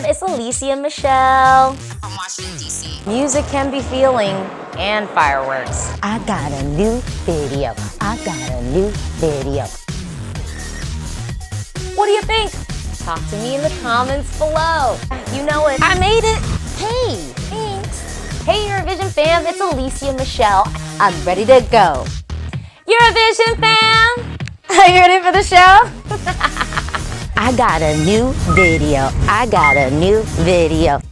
fam, it's Alesia Michelle. From Washington, D.C. Music can be feeling and fireworks. I got a new video. What do you think? Talk to me in the comments below. You know it. I made it. Hey, thanks. Hey Eurovision fam, it's Alesia Michelle. I'm ready to go. Eurovision fam, are you ready for the show? I got a new video.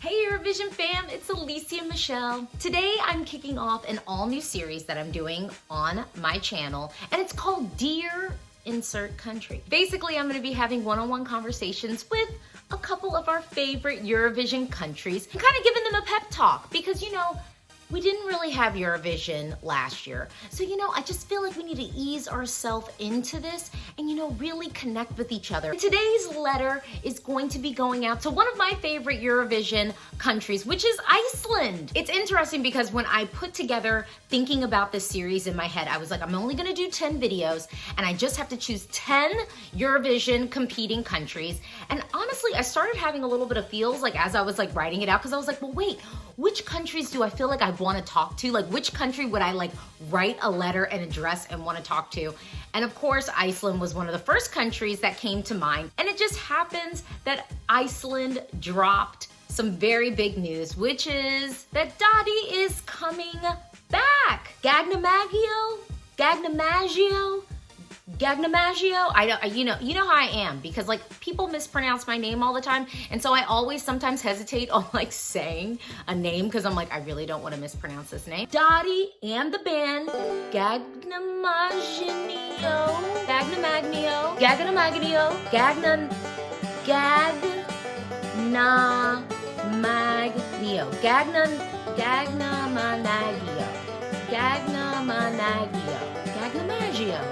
Hey Eurovision fam, it's Alesia Michelle. Today I'm kicking off an all-new series that I'm doing on my channel, and it's called Dear Insert Country. Basically, I'm going to be having one-on-one conversations with a couple of our favorite Eurovision countries and kind of giving them a pep talk because, you know, we didn't really have Eurovision last year. So, you know, I just feel like we need to ease ourselves into this and, you know, really connect with each other. Today's letter is going to be going out to one of my favorite Eurovision countries, which is Iceland. It's interesting because when I put together thinking about this series in my head, I was like, I'm only gonna do 10 videos and I just have to choose 10 Eurovision competing countries. And honestly, I started having a little bit of feels like as I was like writing it out, because I was like, well, wait, which countries do I feel like I want to talk to? Like, which country would I like write a letter and address and want to talk to? And of course, Iceland was one of the first countries that came to mind. And it just happens that Iceland dropped some very big news, which is that Daði is coming back. Gagnamagnið. You know how I am, because like people mispronounce my name all the time, and so I always sometimes hesitate on like saying a name because I'm like, I really don't want to mispronounce this name. Daði and the band Gagnamagnið.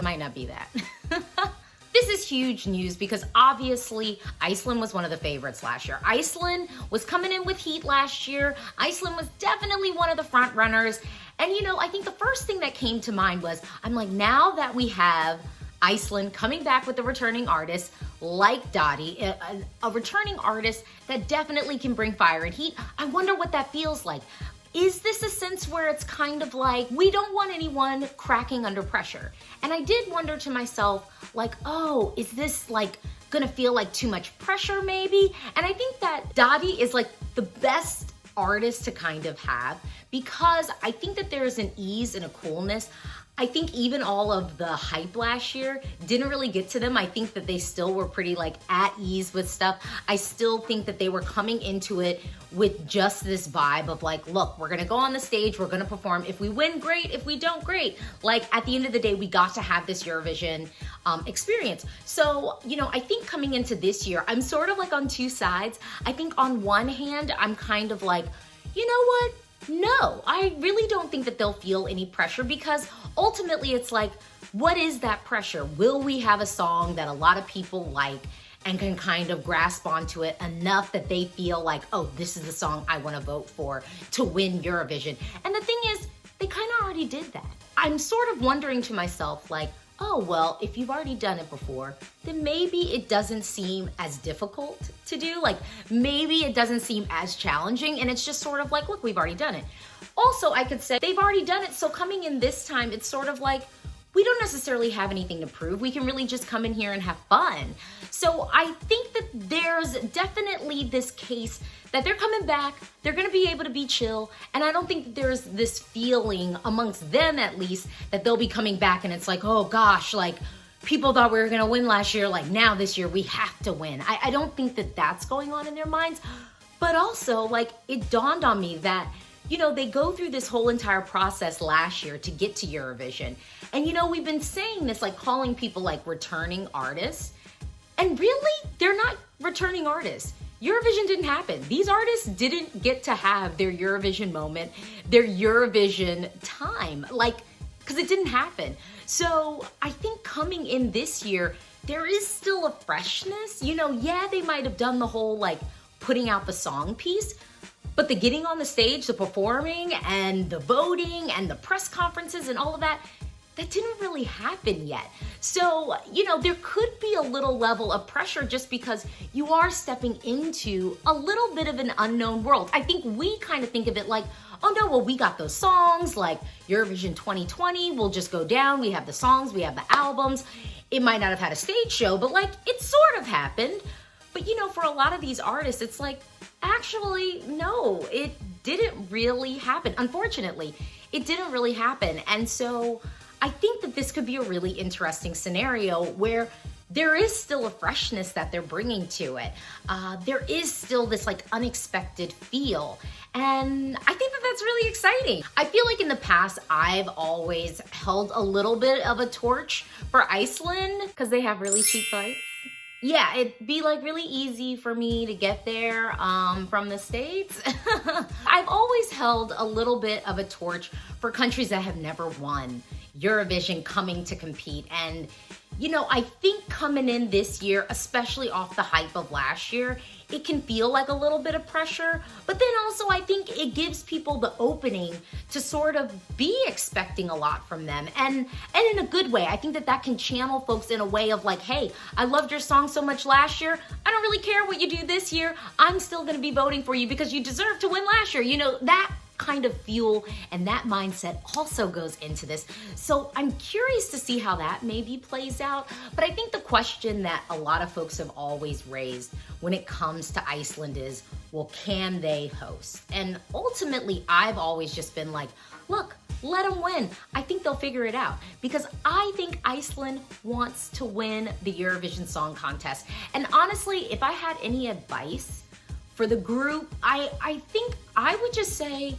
Might not be that. This is huge news because obviously Iceland was one of the favorites last year. Iceland was coming in with heat last year. Iceland was definitely one of the front runners. And you know, I think the first thing that came to mind was, I'm like, now that we have Iceland coming back with a returning artist like Daði, a returning artist that definitely can bring fire and heat, I wonder what that feels like. Is this a sense where it's kind of like, we don't want anyone cracking under pressure? And I did wonder to myself, like, oh, is this like gonna feel like too much pressure maybe? And I think that Daði is like the best artist to kind of have, because I think that there's an ease and a coolness. I think even all of the hype last year didn't really get to them. I think that they still were pretty like at ease with stuff. I still think that they were coming into it with just this vibe of like, look, we're gonna go on the stage, we're gonna perform. If we win, great. If we don't, great. Like at the end of the day, we got to have this Eurovision experience. So, you know, I think coming into this year, I'm sort of like on two sides. I think on one hand, I'm kind of like, you know what? No, I really don't think that they'll feel any pressure, because ultimately it's like, what is that pressure? Will we have a song that a lot of people like and can kind of grasp onto it enough that they feel like, oh, this is the song I want to vote for to win Eurovision? And the thing is, they kind of already did that. I'm sort of wondering to myself, like, oh, well, if you've already done it before, then maybe it doesn't seem as difficult to do. Like, maybe it doesn't seem as challenging, and it's just sort of like, look, we've already done it. Also, I could say they've already done it, so coming in this time, it's sort of like, we don't necessarily have anything to prove. We can really just come in here and have fun. So I think that there's definitely this case that they're coming back, they're gonna be able to be chill, and I don't think that there's this feeling amongst them, at least, that they'll be coming back and it's like, oh gosh, like people thought we were gonna win last year, like now this year we have to win. I don't think that that's going on in their minds. But also, like, it dawned on me that, you know, they go through this whole entire process last year to get to Eurovision. And, you know, we've been saying this, like calling people like returning artists. And really, they're not returning artists. Eurovision didn't happen. These artists didn't get to have their Eurovision moment, their Eurovision time, like, because it didn't happen. So I think coming in this year, there is still a freshness. You know, yeah, they might have done the whole like putting out the song piece, but the getting on the stage, the performing and the voting and the press conferences and all of that, that didn't really happen yet. So, there could be a little level of pressure just because you are stepping into a little bit of an unknown world. I think we kind of think of it like, oh no, well, we got those songs, like Eurovision 2020 will just go down. We have the songs, we have the albums. It might not have had a stage show, but like it sort of happened. But for a lot of these artists, it's like, actually, no, it didn't really happen. Unfortunately, it didn't really happen. And so I think that this could be a really interesting scenario where there is still a freshness that they're bringing to it. There is still this like unexpected feel. And I think that that's really exciting. I feel like in the past, I've always held a little bit of a torch for Iceland because they have really cheap flights. Yeah, it'd be like really easy for me to get there from the States. I've always held a little bit of a torch for countries that have never won Eurovision coming to compete. And, I think coming in this year, especially off the hype of last year, it can feel like a little bit of pressure. But then also I think it gives people the opening to sort of be expecting a lot from them. And in a good way. I think that can channel folks in a way of like, hey, I loved your song so much last year. I don't really care what you do this year. I'm still going to be voting for you because you deserve to win last year. That kind of fuel and that mindset also goes into this. So I'm curious to see how that maybe plays out. But I think the question that a lot of folks have always raised when it comes to Iceland is, well, can they host? And ultimately, I've always just been like, look, let them win. I think they'll figure it out because I think Iceland wants to win the Eurovision Song Contest. And honestly, if I had any advice for the group, I think I would just say,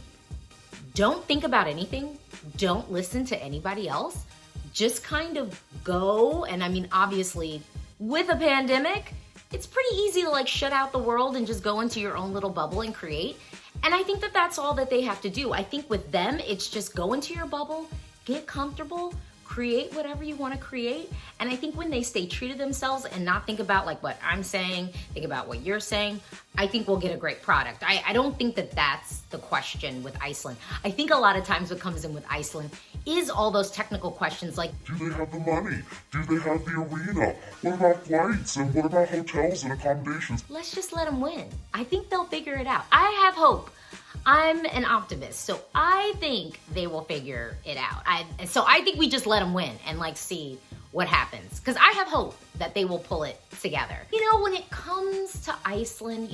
don't think about anything. Don't listen to anybody else. Just kind of go. And I mean, obviously, with a pandemic, it's pretty easy to like shut out the world and just go into your own little bubble and create. And I think that that's all that they have to do. I think with them, it's just go into your bubble, get comfortable, create whatever you want to create. And I think when they stay true to themselves and not think about like what I'm saying, think about what you're saying, I think we'll get a great product. I don't think that that's the question with Iceland. I think a lot of times what comes in with Iceland is all those technical questions like, do they have the money? Do they have the arena? What about flights? And what about hotels and accommodations? Let's just let them win. I think they'll figure it out. I have hope. I'm an optimist, so I think they will figure it out. So I think we just let them win and like see what happens. Because I have hope that they will pull it together. When it comes to Iceland,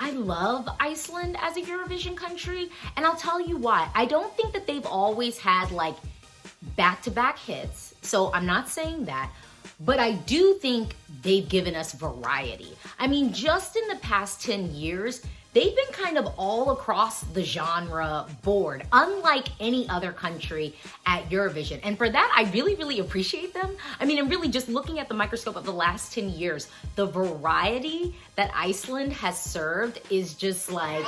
I love Iceland as a Eurovision country. And I'll tell you why. I don't think that they've always had like back-to-back hits. So I'm not saying that. But I do think they've given us variety. I mean, just in the past 10 years, they've been kind of all across the genre board, unlike any other country at Eurovision. And for that, I really, really appreciate them. I mean, and really just looking at the microscope of the last 10 years, the variety that Iceland has served is just like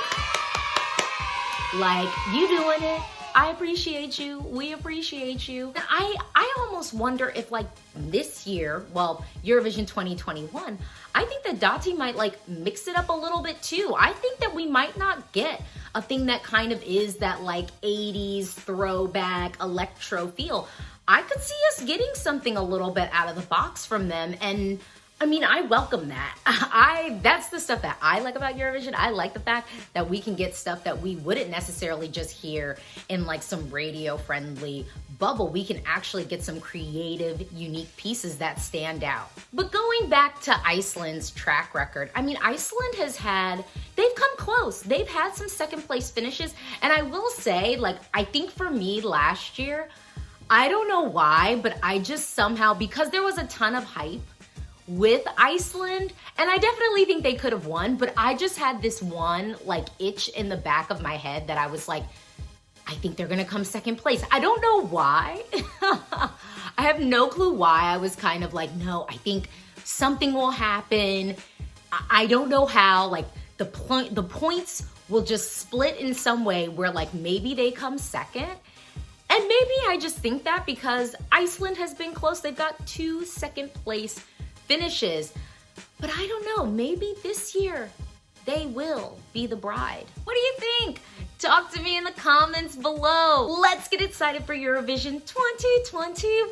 you doing it. I appreciate you. We appreciate you. And I almost wonder if like this year, well, Eurovision 2021, I think that Daði might like mix it up a little bit too. I think that we might not get a thing that kind of is that like 80s throwback electro feel. I could see us getting something a little bit out of the box from them. And I mean, I welcome that. That's the stuff that I like about Eurovision. I like the fact that we can get stuff that we wouldn't necessarily just hear in like some radio-friendly bubble. We can actually get some creative, unique pieces that stand out. But going back to Iceland's track record, I mean, Iceland they've come close. They've had some second place finishes. And I will say, like, I think for me last year, I don't know why, but I just somehow, because there was a ton of hype with Iceland, and I definitely think they could have won, but I just had this one like itch in the back of my head that I was like, I think they're gonna come second place. I don't know why. I have no clue why. I was kind of like, no, I think something will happen. I don't know how, like the points will just split in some way where like maybe they come second. And maybe I just think that because Iceland has been close. They've got 2 second place finishes, but I don't know, maybe this year they will be the bride. What do you think? Talk to me in the comments below. Let's get excited for Eurovision 2021.